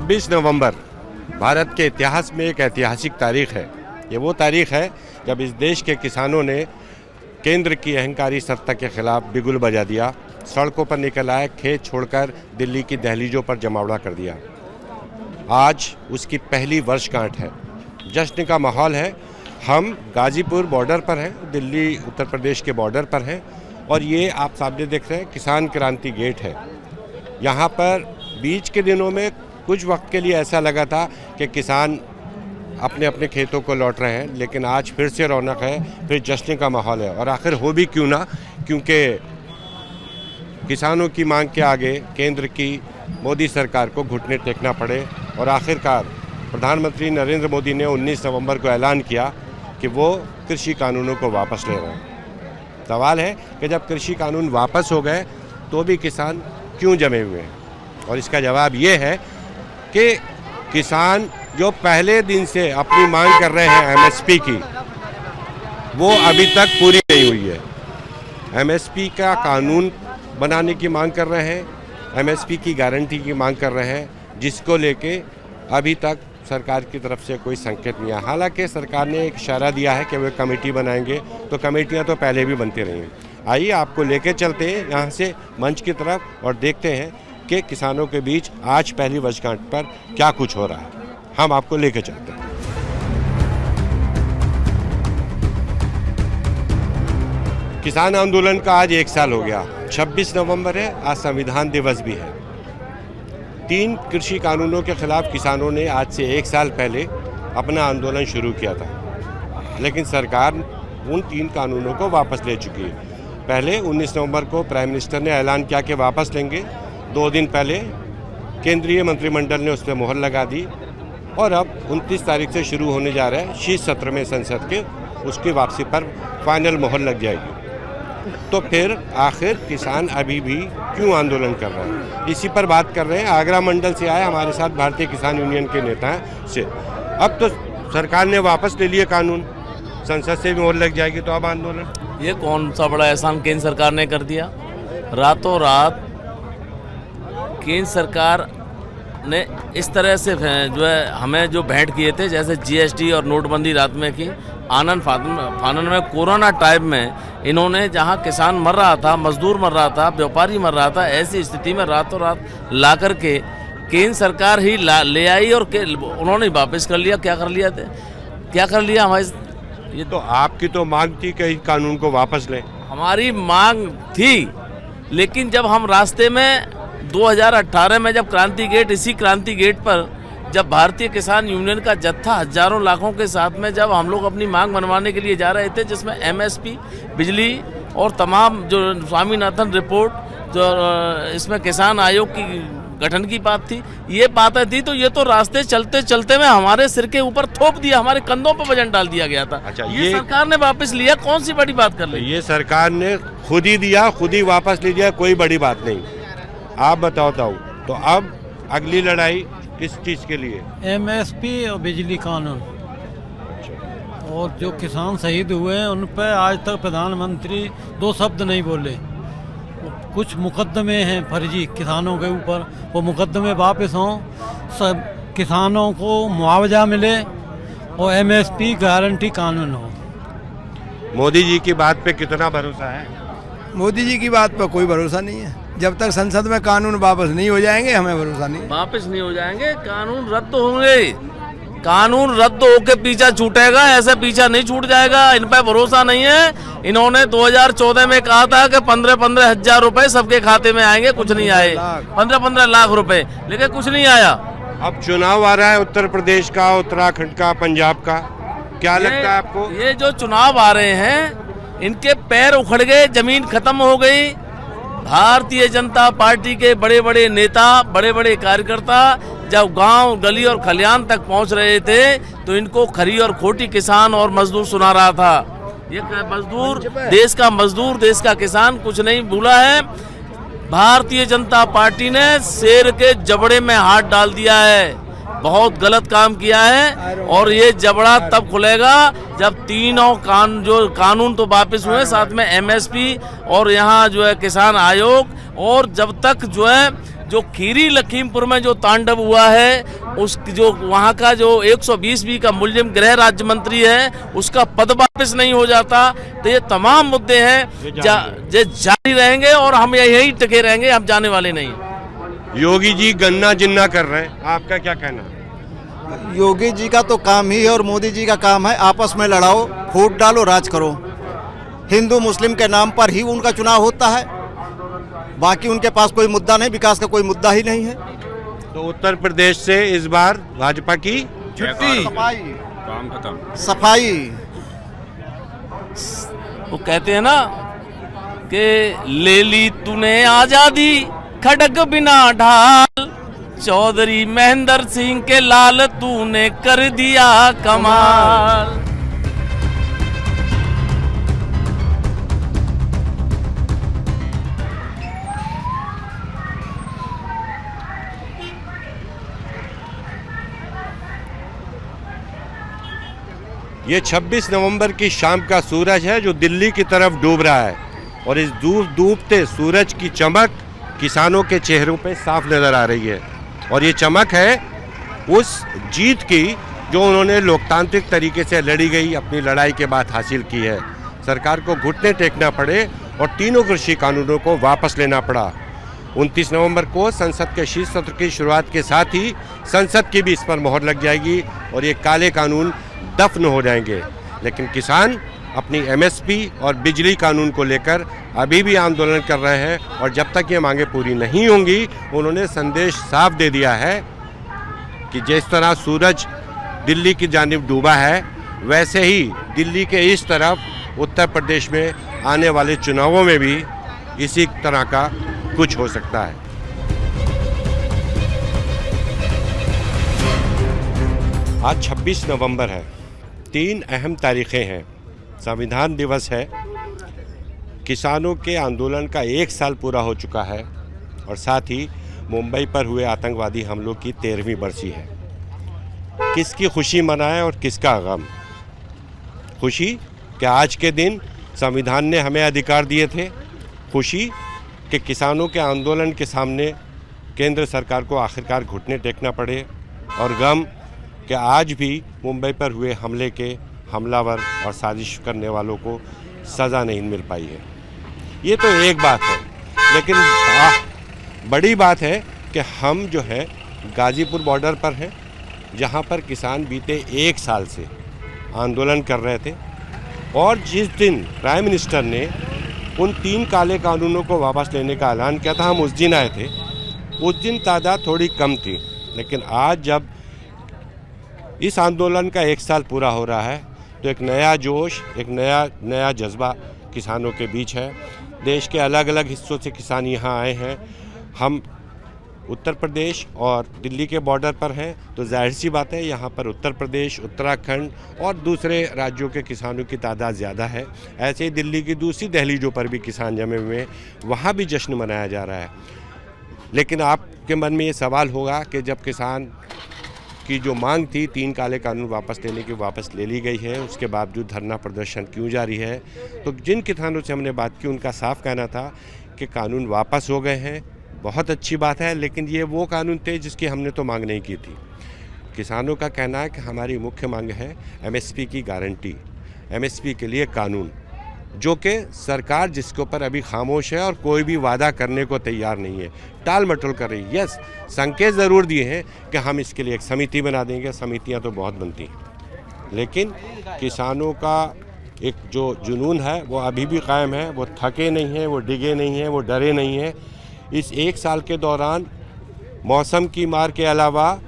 26 नवंबर भारत के इतिहास में एक ऐतिहासिक तारीख है। ये वो तारीख है जब इस देश के किसानों ने केंद्र की अहंकारी सत्ता के खिलाफ बिगुल बजा दिया, सड़कों पर निकल आए, खेत छोड़कर दिल्ली की दहलीजों पर जमावड़ा कर दिया। आज उसकी पहली वर्षगांठ है, जश्न का माहौल है। हम गाजीपुर बॉर्डर पर हैं, दिल्ली उत्तर प्रदेश के बॉर्डर पर हैं और ये आप सामने देख रहे हैं किसान क्रांति गेट है। यहाँ पर बीच के दिनों में कुछ वक्त के लिए ऐसा लगा था कि किसान अपने अपने खेतों को लौट रहे हैं, लेकिन आज फिर से रौनक है, फिर जश्न का माहौल है। और आखिर हो भी क्यों ना, क्योंकि किसानों की मांग के आगे केंद्र की मोदी सरकार को घुटने टेकना पड़े और आखिरकार प्रधानमंत्री नरेंद्र मोदी ने 19 नवंबर को ऐलान किया कि वो कृषि कानूनों को वापस ले रहे हैं। सवाल है कि जब कृषि कानून वापस हो गए तो भी किसान क्यों जमे हुए हैं, और इसका जवाब ये है कि किसान जो पहले दिन से अपनी मांग कर रहे हैं एमएसपी की, वो अभी तक पूरी नहीं हुई है। एमएसपी का कानून बनाने की मांग कर रहे हैं, एमएसपी की गारंटी की मांग कर रहे हैं, जिसको लेके अभी तक सरकार की तरफ से कोई संकेत नहीं आया। हालांकि सरकार ने एक इशारा दिया है कि वे कमेटी बनाएंगे, तो कमेटियां तो पहले भी बनती रही हैं। आइए आपको लेके चलते हैं यहाँ से मंच की तरफ और देखते हैं कि किसानों के बीच आज पहली वर्षगांठ पर क्या कुछ हो रहा है। हम आपको लेके चलते हैं। किसान आंदोलन का आज 1 साल हो गया। 26 नवंबर है, आज संविधान दिवस भी है। 3 कृषि कानूनों के खिलाफ किसानों ने आज से 1 साल पहले अपना आंदोलन शुरू किया था, लेकिन सरकार उन 3 कानूनों को वापस ले चुकी है। पहले 19 नवंबर को प्राइम मिनिस्टर ने ऐलान किया कि वापस लेंगे। 2 दिन पहले केंद्रीय मंत्रिमंडल ने उस पर मुहर लगा दी और अब 29 तारीख से शुरू होने जा रहा है शीत सत्र में संसद के, उसकी वापसी पर फाइनल मुहर लग जाएगी। तो फिर आखिर किसान अभी भी क्यों आंदोलन कर रहे हैं, इसी पर बात कर रहे हैं। आगरा मंडल से आए हमारे साथ भारतीय किसान यूनियन के नेता से। अब तो सरकार ने वापस ले लिया कानून, संसद से भी मुहर लग जाएगी, तो अब आंदोलन। ये कौन सा बड़ा एहसान केंद्र सरकार ने कर दिया। रातों रात केंद्र सरकार ने इस तरह से जो है हमें जो भेंट किए थे, जैसे जीएसटी और नोटबंदी रात में की, आनंद फानन में कोरोना टाइम में इन्होंने जहां किसान मर रहा था, मजदूर मर रहा था, व्यापारी मर रहा था, ऐसी स्थिति में रातों रात ला करके केंद्र सरकार ही ले आई और उन्होंने वापस कर लिया। क्या कर लिया थे, क्या कर लिया हमारे। ये तो आपकी तो मांग थी कि इस कानून को वापस लें। हमारी मांग थी, लेकिन जब हम रास्ते में 2018 में जब क्रांति गेट, इसी क्रांति गेट पर जब भारतीय किसान यूनियन का जत्था हजारों लाखों के साथ में जब हम लोग अपनी मांग मनवाने के लिए जा रहे थे, जिसमें एमएसपी, बिजली और तमाम जो स्वामीनाथन रिपोर्ट, जो इसमें किसान आयोग की गठन की बात थी, ये बातें थी, तो ये तो रास्ते चलते चलते में हमारे सिर के ऊपर थोप दिया, हमारे कंधों पर वजन डाल दिया गया था। अच्छा, ये सरकार ने वापस लिया, कौन सी बड़ी बात कर ली। ये सरकार ने खुद ही दिया, खुद ही वापस ले लिया, कोई बड़ी बात नहीं। आप बताओ तो अब अगली लड़ाई किस चीज़ के लिए। एमएसपी और बिजली कानून, और जो किसान शहीद हुए हैं उन पर आज तक प्रधानमंत्री 2 शब्द नहीं बोले। कुछ मुकदमे हैं फर्जी किसानों के ऊपर, वो मुकदमे वापस हों, सब किसानों को मुआवजा मिले और एमएसपी गारंटी कानून हो। मोदी जी की बात पे कितना भरोसा है। मोदी जी की बात पर कोई भरोसा नहीं है। जब तक संसद में कानून वापस नहीं हो जाएंगे हमें भरोसा नहीं। वापस नहीं हो जाएंगे, कानून रद्द होंगे। कानून रद्द होके पीछा छूटेगा, ऐसे पीछा नहीं छूट जाएगा। इन पर भरोसा नहीं है। इन्होंने 2014 में कहा था कि 15-15 हजार रुपए सबके खाते में आएंगे, कुछ नहीं आए। 15-15 लाख रुपए, लेकिन कुछ नहीं आया। अब चुनाव आ रहा है उत्तर प्रदेश का, उत्तराखंड का, पंजाब का, क्या लगता है आपको। ये जो चुनाव आ रहे हैं, इनके पैर उखड़ गए, जमीन खत्म हो गई। भारतीय जनता पार्टी के बड़े बड़े नेता, बड़े बड़े कार्यकर्ता जब गांव, गली और खलियान तक पहुंच रहे थे, तो इनको खरी और खोटी किसान और मजदूर सुना रहा था। ये मजदूर, देश का मजदूर, देश का किसान कुछ नहीं भूला है। भारतीय जनता पार्टी ने शेर के जबड़े में हाथ डाल दिया है। बहुत गलत काम किया है, और ये जबड़ा तब खुलेगा जब तीनों कानून तो वापस हुए, साथ में एमएसपी और यहाँ जो है किसान आयोग, और जब तक जो है जो खीरी लखीमपुर में जो तांडव हुआ है, उस जो वहाँ का जो 120 का मुलजिम गृह राज्य मंत्री है, उसका पद वापस नहीं हो जाता। तो ये तमाम मुद्दे हैं जो जारी रहेंगे और हम यही टिके रहेंगे, हम जाने वाले नहीं। योगी जी गन्ना जिन्ना कर रहे हैं, आपका क्या कहना है? योगी जी का तो काम ही है और मोदी जी का काम है आपस में लड़ाओ, फूट डालो, राज करो। हिंदू मुस्लिम के नाम पर ही उनका चुनाव होता है, बाकी उनके पास कोई मुद्दा नहीं, विकास का कोई मुद्दा ही नहीं है। तो उत्तर प्रदेश से इस बार भाजपा की छुट्टी, काम खत्म, सफाई। वो कहते हैं ना कि ले ली तूने आजादी खड़ग बिना ढाल, चौधरी महेंद्र सिंह के लाल तूने कर दिया कमाल। ये 26 नवंबर की शाम का सूरज है जो दिल्ली की तरफ डूब रहा है, और इस डूबते सूरज की चमक किसानों के चेहरों पे साफ नजर आ रही है। और ये चमक है उस जीत की जो उन्होंने लोकतांत्रिक तरीके से लड़ी गई अपनी लड़ाई के बाद हासिल की है। सरकार को घुटने टेकना पड़े और तीनों कृषि कानूनों को वापस लेना पड़ा। 29 नवंबर को संसद के शीत सत्र की शुरुआत के साथ ही संसद की भी इस पर मोहर लग जाएगी और ये काले कानून दफन हो जाएंगे। लेकिन किसान अपनी एमएसपी और बिजली कानून को लेकर अभी भी आंदोलन कर रहे हैं, और जब तक ये मांगे पूरी नहीं होंगी उन्होंने संदेश साफ दे दिया है कि जिस तरह सूरज दिल्ली की जानिब डूबा है, वैसे ही दिल्ली के इस तरफ उत्तर प्रदेश में आने वाले चुनावों में भी इसी तरह का कुछ हो सकता है। आज 26 नवंबर है, 3 अहम तारीखें हैं। संविधान दिवस है, किसानों के आंदोलन का 1 साल पूरा हो चुका है, और साथ ही मुंबई पर हुए आतंकवादी हमलों की 13वीं बरसी है। किसकी खुशी मनाएं और किसका गम? खुशी कि आज के दिन संविधान ने हमें अधिकार दिए थे, खुशी कि किसानों के आंदोलन के सामने केंद्र सरकार को आखिरकार घुटने टेकना पड़े, और गम कि आज भी मुंबई पर हुए हमले के हमलावर और साजिश करने वालों को सज़ा नहीं मिल पाई है। ये तो एक बात है, लेकिन बड़ी बात है कि हम जो है गाज़ीपुर बॉर्डर पर हैं, जहाँ पर किसान बीते 1 साल से आंदोलन कर रहे थे, और जिस दिन प्राइम मिनिस्टर ने उन 3 काले कानूनों को वापस लेने का ऐलान किया था, हम उस दिन आए थे। उस दिन तादाद थोड़ी कम थी, लेकिन आज जब इस आंदोलन का 1 साल पूरा हो रहा है तो एक नया जोश, एक नया जज्बा किसानों के बीच है। देश के अलग अलग हिस्सों से किसान यहाँ आए हैं। हम उत्तर प्रदेश और दिल्ली के बॉर्डर पर हैं, तो जाहिर सी बात है यहाँ पर उत्तर प्रदेश, उत्तराखंड और दूसरे राज्यों के किसानों की तादाद ज़्यादा है। ऐसे ही दिल्ली की दूसरी दहलीजों पर भी किसान जमे हुए हैं, वहाँ भी जश्न मनाया जा रहा है। लेकिन आपके मन में ये सवाल होगा कि जब किसान की जो मांग थी 3 काले कानून वापस लेने की, वापस ले ली गई है, उसके बावजूद धरना प्रदर्शन क्यों जारी है? तो जिन किसानों से हमने बात की उनका साफ कहना था कि कानून वापस हो गए हैं, बहुत अच्छी बात है, लेकिन ये वो कानून थे जिसकी हमने तो मांग नहीं की थी। किसानों का कहना है कि हमारी मुख्य मांग है एमएसपी की गारंटी, एमएसपी के लिए कानून, जो कि सरकार जिसके ऊपर अभी खामोश है और कोई भी वादा करने को तैयार नहीं है, टाल मटोल कर रही है। यस, संकेत ज़रूर दिए हैं कि हम इसके लिए एक समिति बना देंगे, समितियां तो बहुत बनती हैं, लेकिन किसानों का एक जो जुनून है वो अभी भी कायम है। वो थके नहीं हैं, वो डिगे नहीं हैं, वो डरे नहीं हैं। इस 1 साल के दौरान मौसम की मार के अलावा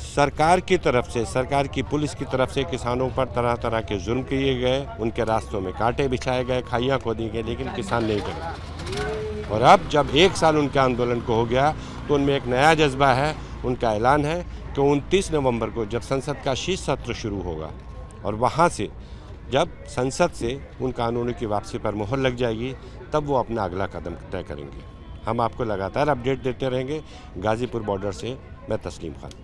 सरकार की तरफ से, सरकार की पुलिस की तरफ से किसानों पर तरह तरह के जुर्म किए गए, उनके रास्तों में कांटे बिछाए गए, खाइयाँ खोदी गई, लेकिन किसान नहीं डरे। और अब जब 1 साल उनके आंदोलन को हो गया तो उनमें एक नया जज्बा है। उनका ऐलान है कि 29 नवंबर को जब संसद का शीत सत्र शुरू होगा और वहाँ से जब संसद से उन कानूनों की वापसी पर मोहर लग जाएगी, तब वो अपना अगला कदम तय करेंगे। हम आपको लगातार अपडेट देते रहेंगे। गाज़ीपुर बॉर्डर से मैं तस्लीम खान।